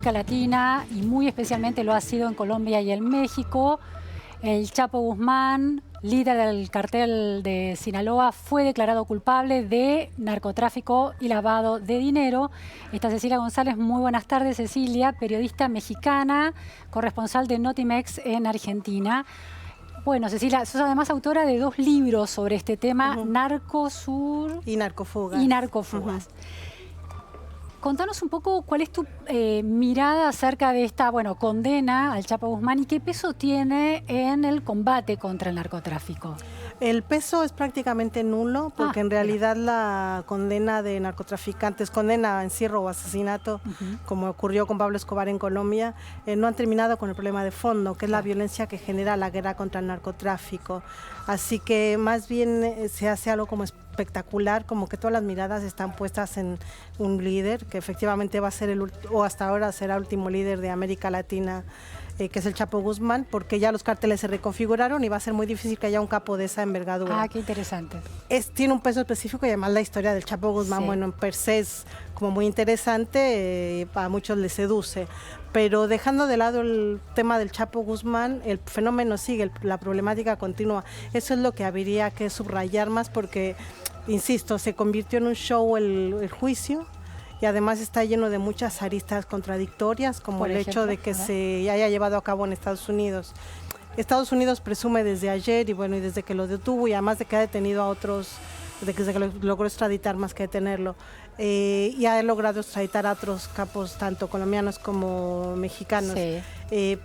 Latina y muy especialmente lo ha sido en Colombia y en México. El Chapo Guzmán, líder del cartel de Sinaloa, fue declarado culpable de narcotráfico y lavado de dinero. Está Cecilia González. Muy buenas tardes, Cecilia, periodista mexicana, corresponsal de Notimex en Argentina. Bueno, Cecilia, sos además autora de 2 libros sobre este tema, Narcosur y Narcofugas. Contanos un poco cuál es tu mirada acerca de esta condena al Chapo Guzmán y qué peso tiene en el combate contra el narcotráfico. El peso es prácticamente nulo porque en realidad la condena de narcotraficantes, condena a encierro o asesinato, como ocurrió con Pablo Escobar en Colombia, no han terminado con el problema de fondo, que es la violencia que genera la guerra contra el narcotráfico. Así que más bien se hace algo como espectacular, como que todas las miradas están puestas en un líder que efectivamente va a ser o hasta ahora será el último líder de América Latina, que es el Chapo Guzmán, porque ya los cárteles se reconfiguraron y va a ser muy difícil que haya un capo de esa envergadura. Ah, qué interesante. Tiene un peso específico y además la historia del Chapo Guzmán, bueno, en per se es como muy interesante, a muchos les seduce. Pero dejando de lado el tema del Chapo Guzmán, el fenómeno sigue, la problemática continúa. Eso es lo que habría que subrayar más porque, insisto, se convirtió en un show el juicio. Y además está lleno de muchas aristas contradictorias, como el hecho de que se haya llevado a cabo en Estados Unidos. Estados Unidos presume desde ayer y desde que lo detuvo y además de que ha detenido a otros, de que se logró extraditar más que detenerlo, y ha logrado extraditar a otros capos, tanto colombianos como mexicanos.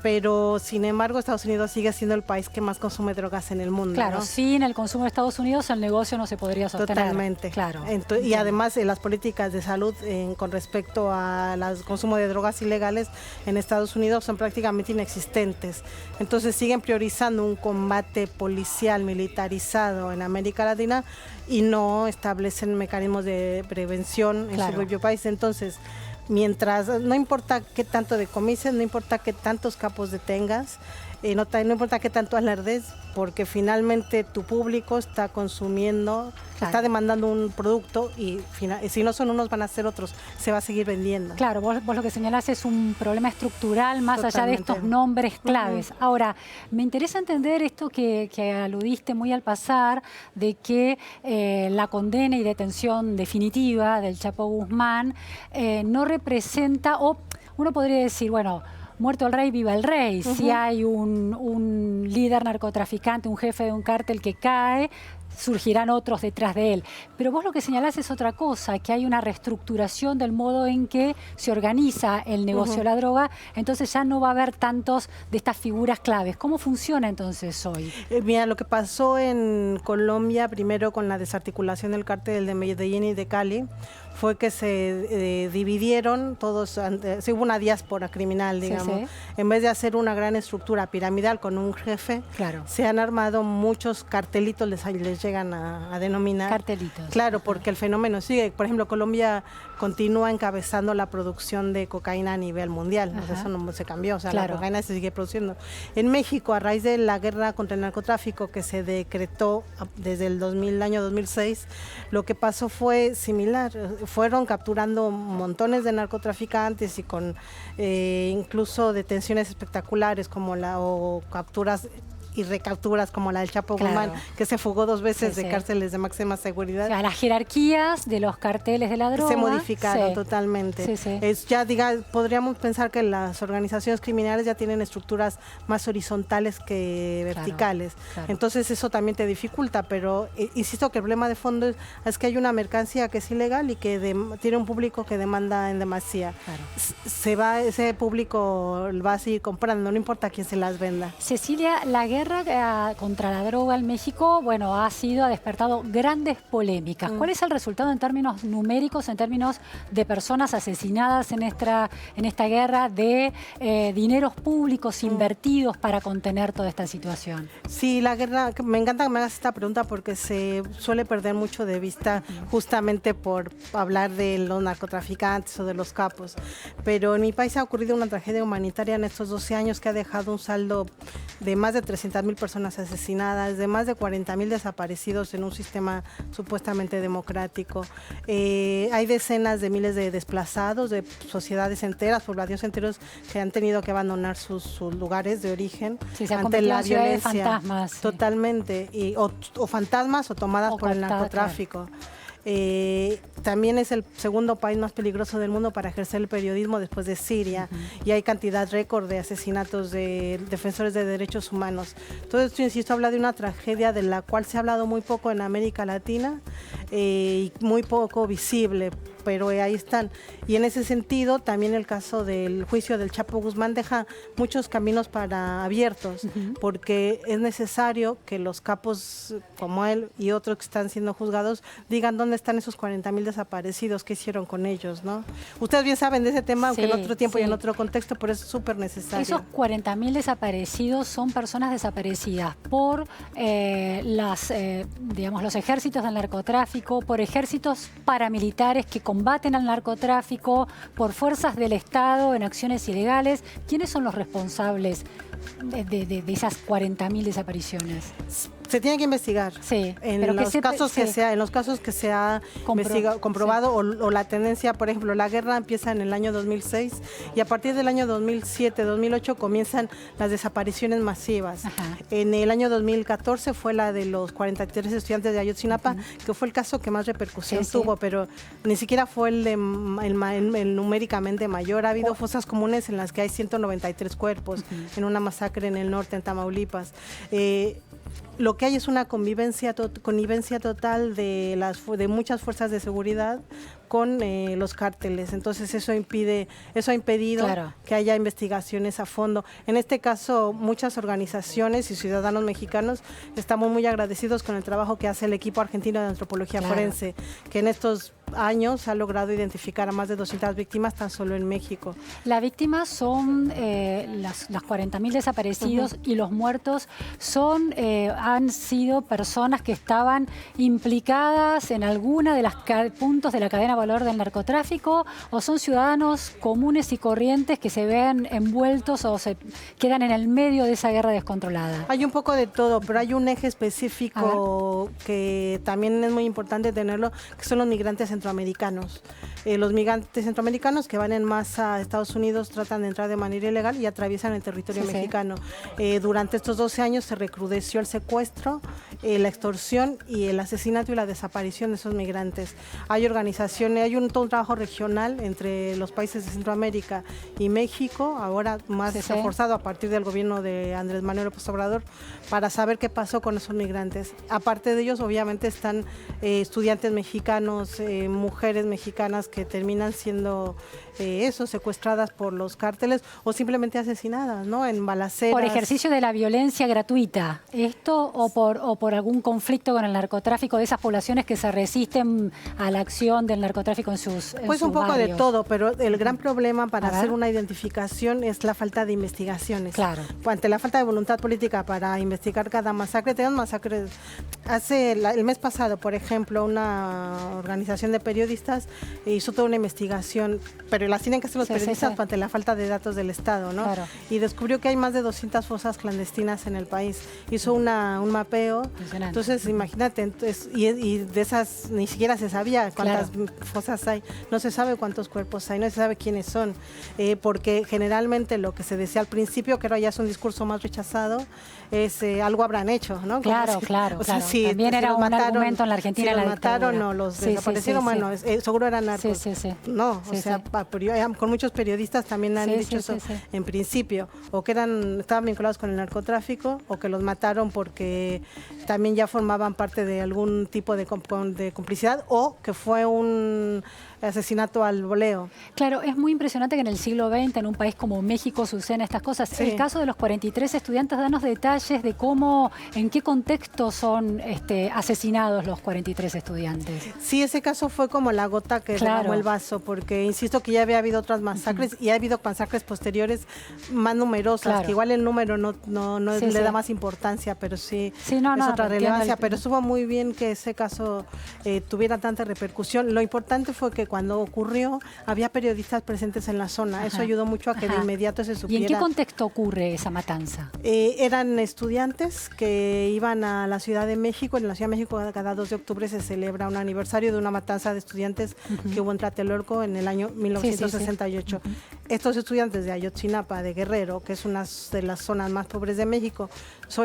Pero sin embargo Estados Unidos sigue siendo el país que más consume drogas en el mundo. Claro, ¿no? sin el consumo de Estados Unidos el negocio no se podría sostener. Totalmente. Claro. Y además las políticas de salud con respecto al consumo de drogas ilegales en Estados Unidos son prácticamente inexistentes. Entonces siguen priorizando un combate policial militarizado en América Latina y no establecen mecanismos de prevención en su propio país. Entonces, mientras, no importa qué tanto decomises, no importa qué tantos capos detengas, no importa qué tanto alardes, porque finalmente tu público está consumiendo, está demandando un producto y si no son unos van a ser otros, se va a seguir vendiendo. Claro, vos lo que señalás es un problema estructural más allá de estos nombres claves. Ahora, me interesa entender esto que aludiste muy al pasar, de que la condena y detención definitiva del Chapo Guzmán no representa, o uno podría decir, bueno, muerto el rey, viva el rey. Si hay un líder narcotraficante, un jefe de un cártel que cae, surgirán otros detrás de él. Pero vos lo que señalás es otra cosa, que hay una reestructuración del modo en que se organiza el negocio de la droga, entonces ya no va a haber tantos de estas figuras claves. ¿Cómo funciona entonces hoy? Mira, lo que pasó en Colombia, primero con la desarticulación del cártel de Medellín y de Cali, fue que se dividieron todos, hubo una diáspora criminal, digamos. En vez de hacer una gran estructura piramidal con un jefe, se han armado muchos cartelitos, les llegan a denominar. Cartelitos. Claro, porque el fenómeno sigue. Por ejemplo, Colombia continúa encabezando la producción de cocaína a nivel mundial. Eso no se cambió, la cocaína se sigue produciendo. En México, a raíz de la guerra contra el narcotráfico que se decretó desde el año 2006, lo que pasó fue similar. Fueron capturando montones de narcotraficantes y con incluso detenciones espectaculares o capturas y recapturas como la del Chapo Guzmán, que se fugó 2 veces de cárceles de máxima seguridad. O sea, las jerarquías de los carteles de la droga se modificaron totalmente. Podríamos pensar que las organizaciones criminales ya tienen estructuras más horizontales que verticales. Entonces eso también te dificulta, pero insisto que el problema de fondo es que hay una mercancía que es ilegal y que tiene un público que demanda en demasía. Ese público va a seguir comprando, no importa quién se las venda. Cecilia, la guerra contra la droga en México, ha despertado grandes polémicas. ¿Cuál es el resultado en términos numéricos, en términos de personas asesinadas en esta guerra, de dineros públicos invertidos para contener toda esta situación? Sí, la guerra, me encanta que me hagas esta pregunta porque se suele perder mucho de vista justamente por hablar de los narcotraficantes o de los capos. Pero en mi país ha ocurrido una tragedia humanitaria en estos 12 años que ha dejado un saldo de más de 300 200.000 personas asesinadas, de más de 40.000 desaparecidos en un sistema supuestamente democrático. Hay decenas de miles de desplazados, de sociedades enteras, poblaciones enteras que han tenido que abandonar sus lugares de origen ante la violencia. De fantasmas, totalmente, o fantasmas o tomadas por el narcotráfico. También es el segundo país más peligroso del mundo para ejercer el periodismo después de Siria, y hay cantidad récord de asesinatos de defensores de derechos humanos. Todo esto, insisto, habla de una tragedia de la cual se ha hablado muy poco en América Latina y muy poco visible, pero ahí están. Y en ese sentido, también el caso del juicio del Chapo Guzmán deja muchos caminos para abiertos, porque es necesario que los capos como él y otros que están siendo juzgados digan dónde están esos 40.000 desaparecidos, qué hicieron con ellos, ¿no? Ustedes bien saben de ese tema, aunque en otro tiempo y en otro contexto, pero es súper necesario. Esos 40.000 desaparecidos son personas desaparecidas por digamos, los ejércitos del narcotráfico, por ejércitos paramilitares que combaten al narcotráfico, por fuerzas del Estado en acciones ilegales. ¿Quiénes son los responsables de esas 40.000 desapariciones? Se tiene que investigar. Sí, en los casos que se ha comprobado, o la tendencia, por ejemplo, la guerra empieza en el año 2006 y a partir del año 2007, 2008 comienzan las desapariciones masivas. En el año 2014 fue la de los 43 estudiantes de Ayotzinapa, que fue el caso que más repercusión tuvo, pero ni siquiera fue el numéricamente mayor. Ha habido fosas comunes en las que hay 193 cuerpos en una masacre en el norte, en Tamaulipas. Lo que hay es una connivencia total de muchas fuerzas de seguridad con los cárteles. Entonces eso ha impedido que haya investigaciones a fondo. En este caso, muchas organizaciones y ciudadanos mexicanos estamos muy agradecidos con el trabajo que hace el equipo argentino de antropología forense, que en estos años ha logrado identificar a más de 200 víctimas tan solo en México. Hay un poco de todo, pero hay un eje específico que también es muy importante tenerlo, que son los migrantes centroamericanos. Los migrantes centroamericanos que van en masa a Estados Unidos tratan de entrar de manera ilegal y atraviesan el territorio mexicano. Durante estos 12 años se recrudeció el secuestro, la extorsión y el asesinato y la desaparición de esos migrantes. Hay organizaciones, hay todo un trabajo regional entre los países de Centroamérica y México, ahora más reforzado a partir del gobierno de Andrés Manuel López Obrador, para saber qué pasó con esos migrantes. Aparte de ellos, obviamente, están estudiantes mexicanos, mujeres mexicanas que terminan siendo secuestradas por los cárteles o simplemente asesinadas, ¿no? En balaceras. Por ejercicio de la violencia gratuita, ¿esto o por algún conflicto con el narcotráfico de esas poblaciones que se resisten a la acción del narcotráfico en sus Pues un poco barrios? De todo, pero el gran problema para hacer una identificación es la falta de investigaciones. Claro. Ante la falta de voluntad política para investigar cada masacre, tenemos masacres. El mes pasado, por ejemplo, una organización de periodistas hizo toda una investigación, pero las tienen que hacer los periodistas ante la falta de datos del Estado, ¿no? Claro. Y descubrió que hay más de 200 fosas clandestinas en el país. Hizo un mapeo. Entonces, imagínate, y de esas ni siquiera se sabía cuántas fosas hay. No se sabe cuántos cuerpos hay, no se sabe quiénes son. Porque generalmente lo que se decía al principio, que ahora ya es un discurso más rechazado, es algo habrán hecho, ¿no? Claro. Si también era un argumento en la Argentina. Si los mataron o los desaparecieron, bueno, seguro eran narcos. No, con muchos periodistas también han dicho eso en principio, o que estaban vinculados con el narcotráfico, o que los mataron porque también ya formaban parte de algún tipo de complicidad, o que fue un asesinato al voleo. Claro, es muy impresionante que en el siglo XX, en un país como México, sucedan estas cosas. El caso de los 43 estudiantes, danos detalles de cómo, en qué contexto son asesinados los 43 estudiantes. Sí, ese caso fue como la gota que derramó el vaso, porque insisto que ya había habido otras masacres y ha habido masacres posteriores más numerosas, que igual el número no le da más importancia, pero es otra relevancia. Pero estuvo muy bien que ese caso tuviera tanta repercusión. Lo importante importante fue que cuando ocurrió había periodistas presentes en la zona. Ajá. Eso ayudó mucho a que de inmediato se supiera. ¿Y en qué contexto ocurre esa matanza? Eran estudiantes que iban a la Ciudad de México. En la Ciudad de México cada 2 de octubre se celebra un aniversario de una matanza de estudiantes que hubo en Tlatelolco en el año 1968. Estos estudiantes de Ayotzinapa, de Guerrero, que es una de las zonas más pobres de México,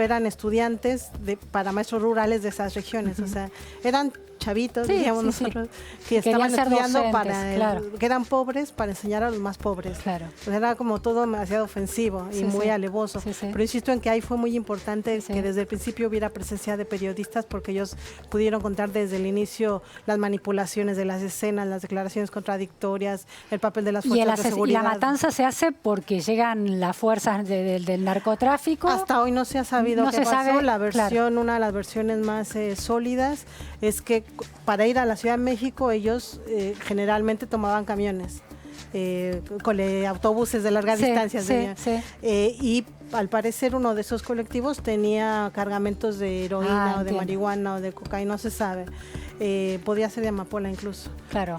eran estudiantes para maestros rurales de esas regiones. O sea, eran chavitos, digamos nosotros, que estaban estudiando docentes, que eran pobres para enseñar a los más pobres. Claro. Pues era como todo demasiado ofensivo y muy alevoso. Pero insisto en que ahí fue muy importante que desde el principio hubiera presencia de periodistas, porque ellos pudieron contar desde el inicio las manipulaciones de las escenas, las declaraciones contradictorias, el papel de las fuerzas de seguridad. Y la matanza se hace porque llegan las fuerzas del narcotráfico. Hasta hoy no se ha sabido qué pasó. La versión, una de las versiones más sólidas es que para ir a la Ciudad de México ellos generalmente tomaban camiones, con autobuses de largas distancias. Y al parecer uno de esos colectivos tenía cargamentos de heroína o de marihuana o de cocaína, no se sabe. Podía ser de amapola incluso. Claro.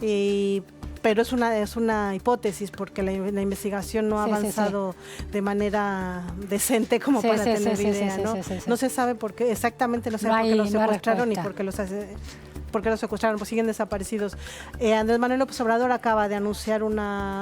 Pero es una hipótesis, porque la investigación no ha avanzado de manera decente como para tener idea, ¿no? No se sabe por qué, exactamente no se sabe por qué los secuestraron ni por qué los secuestraron, pues siguen desaparecidos. Andrés Manuel López Obrador acaba de anunciar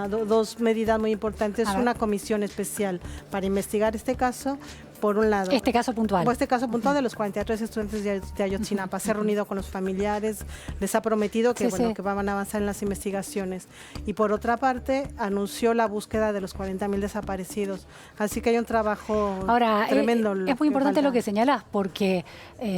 dos medidas muy importantes, una comisión especial para investigar este caso. Por un lado, este caso puntual. Este caso puntual de los 43 estudiantes de Ayotzinapa. Se ha reunido con los familiares, les ha prometido que, que van a avanzar en las investigaciones. Y por otra parte, anunció la búsqueda de los 40,000 desaparecidos. Así que hay un trabajo tremendo. Es muy importante lo que señalas, porque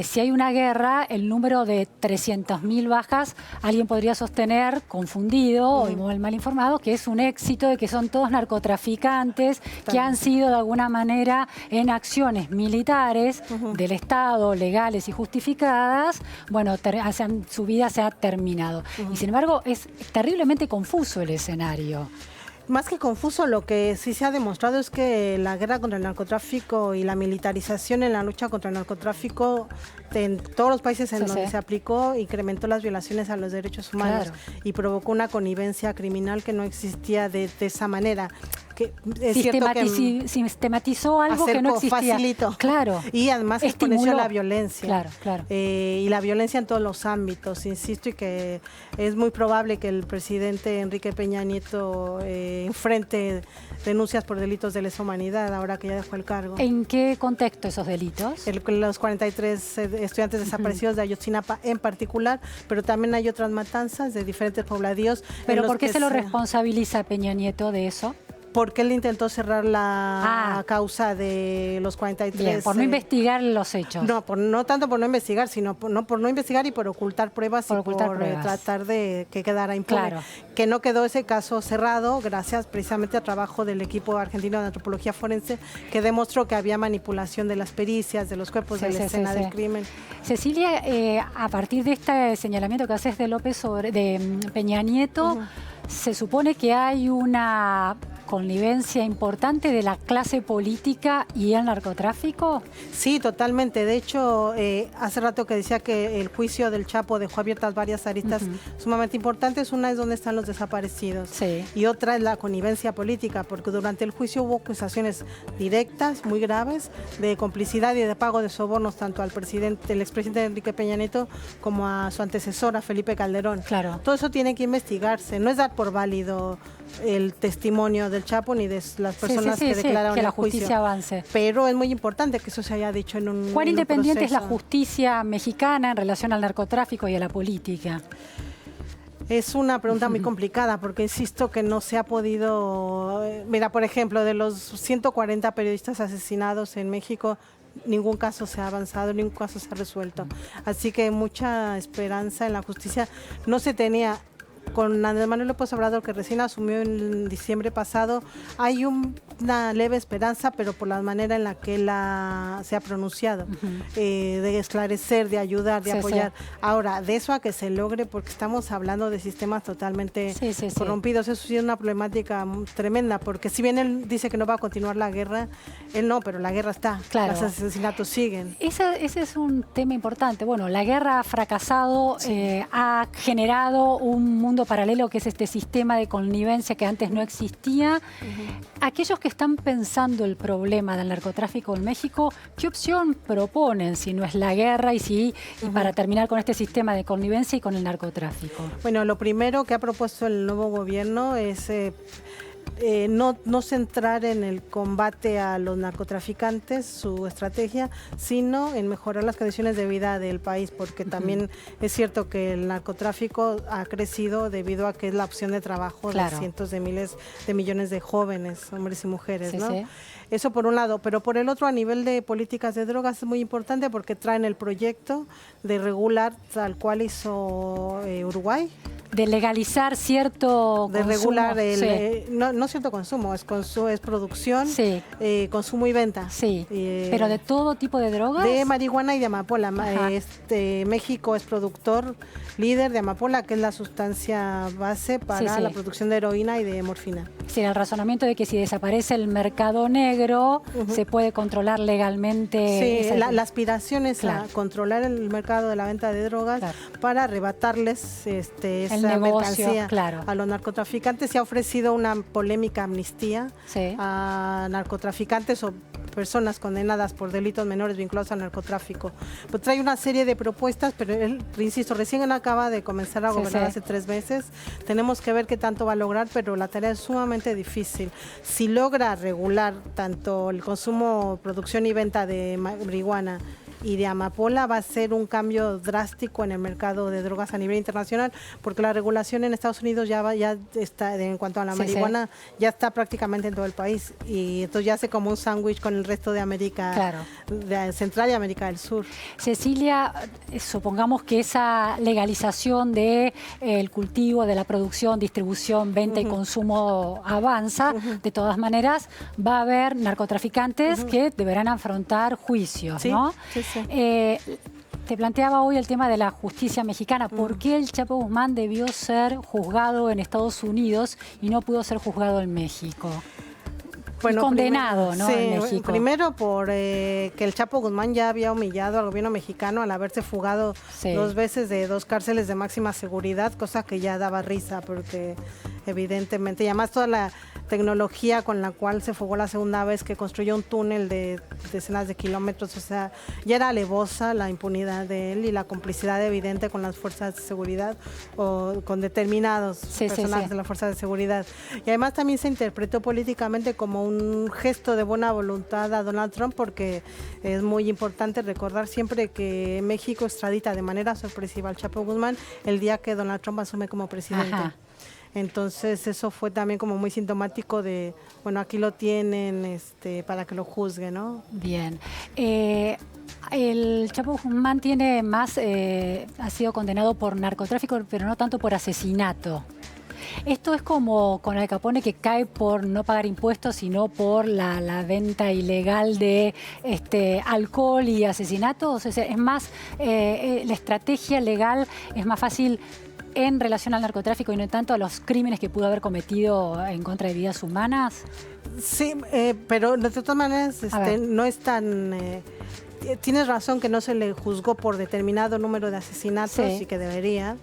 si hay una guerra, el número de 300,000 bajas, alguien podría sostener, confundido o mal informado, que es un éxito, de que son todos narcotraficantes que han sido de alguna manera en acciones militares del Estado, legales y justificadas, bueno, su vida se ha terminado. Y sin embargo, es terriblemente confuso el escenario. Más que confuso, lo que sí se ha demostrado es que la guerra contra el narcotráfico y la militarización en la lucha contra el narcotráfico en todos los países en donde se aplicó incrementó las violaciones a los derechos humanos y provocó una connivencia criminal que no existía de esa manera. Que es sistematizó algo que no existía. Facilitó. Claro. Y además exponenció la violencia. Claro. Y la violencia en todos los ámbitos, insisto, y que es muy probable que el presidente Enrique Peña Nieto enfrente denuncias por delitos de lesa humanidad ahora que ya dejó el cargo. ¿En qué contexto esos delitos? Los 43 estudiantes desaparecidos de Ayotzinapa en particular, pero también hay otras matanzas de diferentes pobladíos. ¿Pero por qué se lo responsabiliza a Peña Nieto de eso? Porque él intentó cerrar la causa de los 43. Bien, por no investigar los hechos. No tanto por no investigar, sino por no investigar y por ocultar pruebas por tratar de que quedara impune. Claro. Que no quedó ese caso cerrado gracias precisamente al trabajo del equipo argentino de antropología forense, que demostró que había manipulación de las pericias, de los cuerpos de la escena del crimen. Cecilia, a partir de este señalamiento que haces de Peña Nieto, se supone que hay una connivencia importante de la clase política y el narcotráfico. Sí, totalmente. De hecho, hace rato que decía que el juicio del Chapo dejó abiertas varias aristas sumamente importantes. Una es dónde están los desaparecidos y otra es la connivencia política, porque durante el juicio hubo acusaciones directas, muy graves, de complicidad y de pago de sobornos tanto al el expresidente Enrique Peña Nieto como a su antecesora Felipe Calderón. Claro. Todo eso tiene que investigarse. No es dar por válido el testimonio del Chapo ni de las personas que declararon que la el juicio. Justicia avance. Pero es muy importante que eso se haya dicho en un ¿Cuán independiente es la justicia mexicana en relación al narcotráfico y a la política? Es una pregunta muy complicada porque insisto que no se ha podido... Mira, por ejemplo, de los 140 periodistas asesinados en México, ningún caso se ha avanzado, ningún caso se ha resuelto. Así que mucha esperanza en la justicia no se tenía. Con Andrés Manuel López Obrador, que recién asumió en diciembre pasado, hay una leve esperanza, pero por la manera en la que él se ha pronunciado, de esclarecer, de ayudar, de apoyar. Ahora, de eso a que se logre, porque estamos hablando de sistemas totalmente corrompidos, eso sí es una problemática tremenda, porque si bien él dice que no va a continuar la guerra, él no, pero la guerra está, los asesinatos siguen. Ese es un tema importante. Bueno, la guerra ha fracasado, ha generado un mundo mundo paralelo que es este sistema de connivencia que antes no existía. Aquellos que están pensando el problema del narcotráfico en México, ¿qué opción proponen si no es la guerra y para terminar con este sistema de connivencia y con el narcotráfico? Bueno, lo primero que ha propuesto el nuevo gobierno es no centrar en el combate a los narcotraficantes, su estrategia, sino en mejorar las condiciones de vida del país, porque también es cierto que el narcotráfico ha crecido debido a que es la opción de trabajo de cientos de miles de millones de jóvenes, hombres y mujeres, ¿no? Sí. Eso por un lado, pero por el otro, a nivel de políticas de drogas es muy importante porque traen el proyecto de regular, tal cual hizo Uruguay. De legalizar cierto de consumo. Regular no cierto consumo, es producción, consumo y venta. Sí, pero de todo tipo de drogas. De marihuana y de amapola. México es productor líder de amapola, que es la sustancia base para la producción de heroína y de morfina. Sí, el razonamiento de que si desaparece el mercado negro, se puede controlar legalmente. Sí, la aspiración es a controlar el mercado de la venta de drogas para arrebatarles esa mercancía a los narcotraficantes. Se ha ofrecido una polémica amnistía a narcotraficantes o personas condenadas por delitos menores vinculados al narcotráfico. Pues trae una serie de propuestas, pero él, insisto, recién acaba de comenzar a gobernar hace 3 meses. Tenemos que ver qué tanto va a lograr, pero la tarea es sumamente difícil. Si logra regular tanto el consumo, producción y venta de marihuana y de amapola, va a ser un cambio drástico en el mercado de drogas a nivel internacional, porque la regulación en Estados Unidos ya está, en cuanto a la marihuana, ya está prácticamente en todo el país, y entonces ya hace como un sándwich con el resto de América de Central y América del Sur. Cecilia, supongamos que esa legalización de el cultivo, de la producción, distribución, venta y consumo avanza, de todas maneras va a haber narcotraficantes que deberán afrontar juicios, ¿no? Sí. Te planteaba hoy el tema de la justicia mexicana. ¿Por qué el Chapo Guzmán debió ser juzgado en Estados Unidos y no pudo ser juzgado en México? Bueno, condenado, ¿no? En México. Primero que el Chapo Guzmán ya había humillado al gobierno mexicano al haberse fugado 2 veces de 2 cárceles de máxima seguridad, cosa que ya daba risa, porque evidentemente, y además toda la tecnología con la cual se fugó la segunda vez, que construyó un túnel de decenas de kilómetros, o sea, ya era alevosa la impunidad de él y la complicidad evidente con las fuerzas de seguridad o con determinados personajes de las fuerzas de seguridad. Y además también se interpretó políticamente como un gesto de buena voluntad a Donald Trump, porque es muy importante recordar siempre que México extradita de manera sorpresiva al Chapo Guzmán el día que Donald Trump asume como presidente. Entonces eso fue también como muy sintomático de, bueno, aquí lo tienen para que lo juzgue, ¿no? Bien. El Chapo Guzmán tiene más, ha sido condenado por narcotráfico, pero no tanto por asesinato. Esto es como con Al Capone, que cae por no pagar impuestos, sino por la venta ilegal de alcohol y asesinatos. Es más, la estrategia legal es más fácil en relación al narcotráfico y no tanto a los crímenes que pudo haber cometido en contra de vidas humanas. Sí, pero de todas maneras no es tan... tienes razón que no se le juzgó por determinado número de asesinatos y que debería.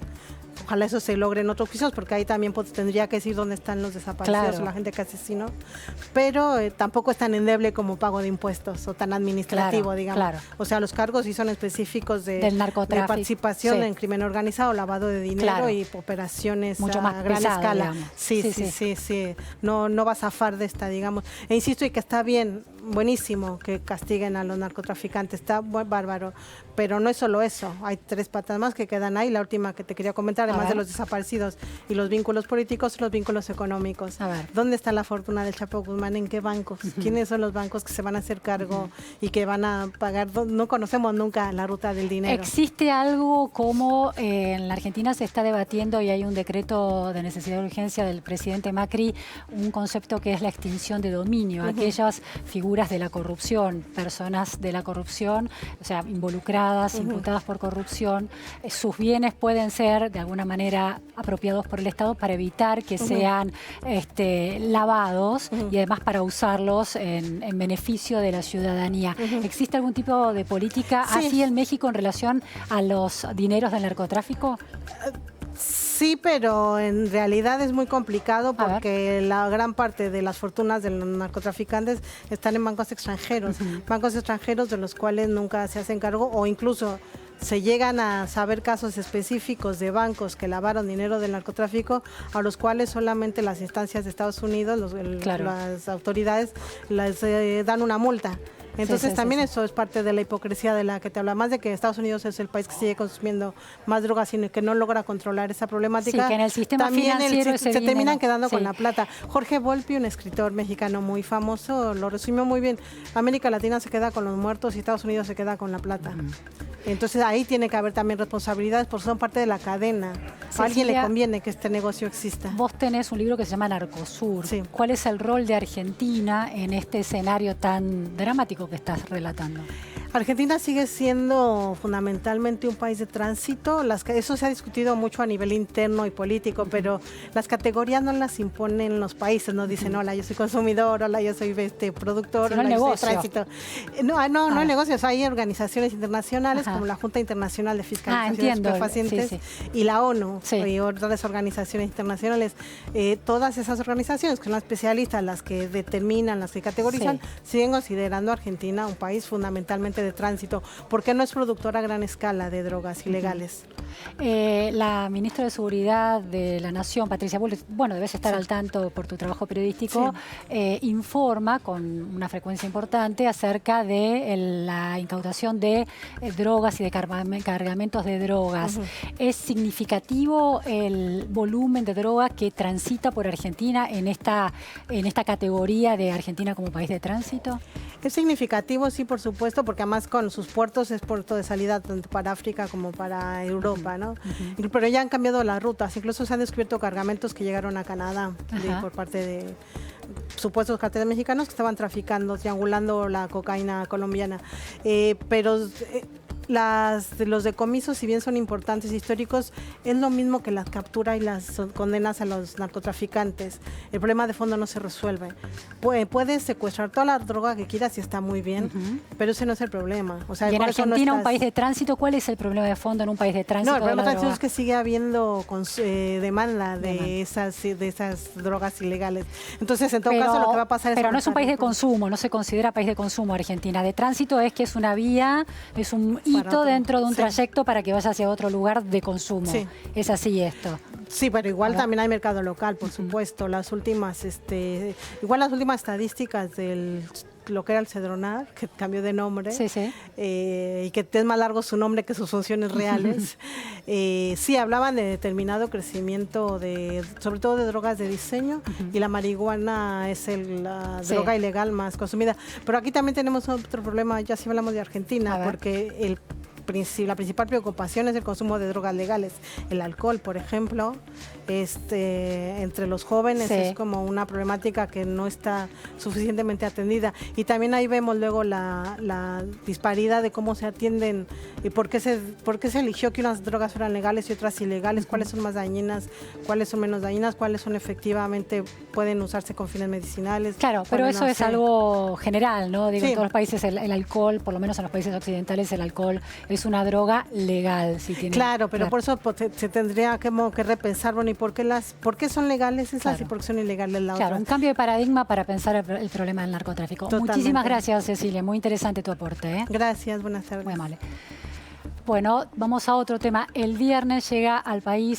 Ojalá eso se logre en otros juicios, porque ahí también tendría que decir dónde están los desaparecidos o la gente que asesinó. Pero tampoco es tan endeble como pago de impuestos o tan administrativo, digamos. O sea, los cargos sí son específicos de participación en crimen organizado, lavado de dinero y operaciones mucho más a gran escala. Sí. No va a zafar de esta, digamos. E insisto, y que está bien, buenísimo que castiguen a los narcotraficantes, está bárbaro. Pero no es solo eso, hay 3 patas más que quedan ahí. La última que te quería comentar, además de los desaparecidos y los vínculos políticos, los vínculos económicos. ¿Dónde está la fortuna del Chapo Guzmán? ¿En qué bancos? ¿Quiénes son los bancos que se van a hacer cargo y que van a pagar? No conocemos nunca la ruta del dinero. ¿Existe algo como en la Argentina se está debatiendo y hay un decreto de necesidad de urgencia del presidente Macri, un concepto que es la extinción de dominio? Aquellas figuras de la corrupción, personas de la corrupción, o sea, involucradas, imputadas por corrupción, sus bienes pueden ser de alguna manera apropiados por el Estado para evitar que sean lavados y además para usarlos en beneficio de la ciudadanía. ¿Existe algún tipo de política así en México en relación a los dineros del narcotráfico? Sí, pero en realidad es muy complicado porque la gran parte de las fortunas de los narcotraficantes están en bancos extranjeros, bancos extranjeros de los cuales nunca se hacen cargo o incluso se llegan a saber casos específicos de bancos que lavaron dinero del narcotráfico a los cuales solamente las instancias de Estados Unidos, las autoridades, les dan una multa. Entonces también eso es parte de la hipocresía de la que te habla, más de que Estados Unidos es el país que sigue consumiendo más drogas y que no logra controlar esa problemática. Sí, que en el sistema también financiero se terminan quedando con la plata. Jorge Volpi, un escritor mexicano muy famoso, lo resumió muy bien. América Latina se queda con los muertos y Estados Unidos se queda con la plata. Entonces ahí tiene que haber también responsabilidades porque son parte de la cadena. A alguien le conviene que este negocio exista. Vos tenés un libro que se llama Narcosur. Sí. ¿Cuál es el rol de Argentina en este escenario tan dramático que estás relatando? Argentina sigue siendo fundamentalmente un país de tránsito. Eso se ha discutido mucho a nivel interno y político, pero las categorías no las imponen los países. No dicen, hola, yo soy consumidor, hola, yo soy productor, hola, yo soy tránsito. No hay negocios. Hay organizaciones internacionales como la Junta Internacional de Fiscalización de Estupefacientes y la ONU y otras organizaciones internacionales. Todas esas organizaciones, que son las especialistas, las que determinan, las que categorizan, siguen considerando a Argentina un país fundamentalmente de tránsito, porque no es productora a gran escala de drogas ilegales. La ministra de Seguridad de la Nación, Patricia Bullrich, bueno, debes estar al tanto por tu trabajo periodístico, informa con una frecuencia importante acerca de la incautación de drogas y de cargamentos de drogas. ¿Es significativo el volumen de droga que transita por Argentina en esta categoría de Argentina como país de tránsito? Es significativo, sí, por supuesto, porque además con sus puertos es puerto de salida tanto para África como para Europa, ¿no? Pero ya han cambiado las rutas, incluso se han descubierto cargamentos que llegaron a Canadá por parte de supuestos carteles mexicanos que estaban traficando, triangulando la cocaína colombiana. Pero los decomisos, si bien son importantes históricos, es lo mismo que la captura y las condenas a los narcotraficantes. El problema de fondo no se resuelve. Puedes secuestrar toda la droga que quieras y está muy bien, pero ese no es el problema. O sea, y en Argentina, un país de tránsito, ¿cuál es el problema de fondo en un país de tránsito? No, el problema de tránsito es que sigue habiendo demanda de esas drogas ilegales. Entonces, en todo caso, lo que va a pasar es... Pero no es un país de consumo, no se considera país de consumo Argentina. De tránsito es que es una vía, es un hito dentro de un trayecto para que vaya hacia otro lugar de consumo. Es así esto. Sí, pero igual también hay mercado local, por supuesto. Las últimas, las últimas estadísticas del lo que era el Cedronar, que cambió de nombre, y que es más largo su nombre que sus funciones reales. Sí, hablaban de determinado crecimiento, sobre todo de drogas de diseño, y la marihuana es la droga ilegal más consumida. Pero aquí también tenemos otro problema, ya sí hablamos de Argentina, porque la principal preocupación es el consumo de drogas legales. El alcohol, por ejemplo, entre los jóvenes es como una problemática que no está suficientemente atendida. Y también ahí vemos luego la disparidad de cómo se atienden y por qué se eligió que unas drogas fueran legales y otras ilegales, cuáles son más dañinas, cuáles son menos dañinas, cuáles son efectivamente pueden usarse con fines medicinales. Claro, pero eso es algo general, ¿no? Digo, en todos los países el alcohol, por lo menos en los países occidentales, el alcohol es una droga legal. Si tiene, claro, pero por eso se tendría que repensar, bueno, ¿y por qué son legales esas y por qué son ilegales las otras? Un cambio de paradigma para pensar el problema del narcotráfico. Totalmente. Muchísimas gracias, Cecilia. Muy interesante tu aporte. Gracias, buenas tardes. Muy amable. Bueno, vamos a otro tema. El viernes llega al país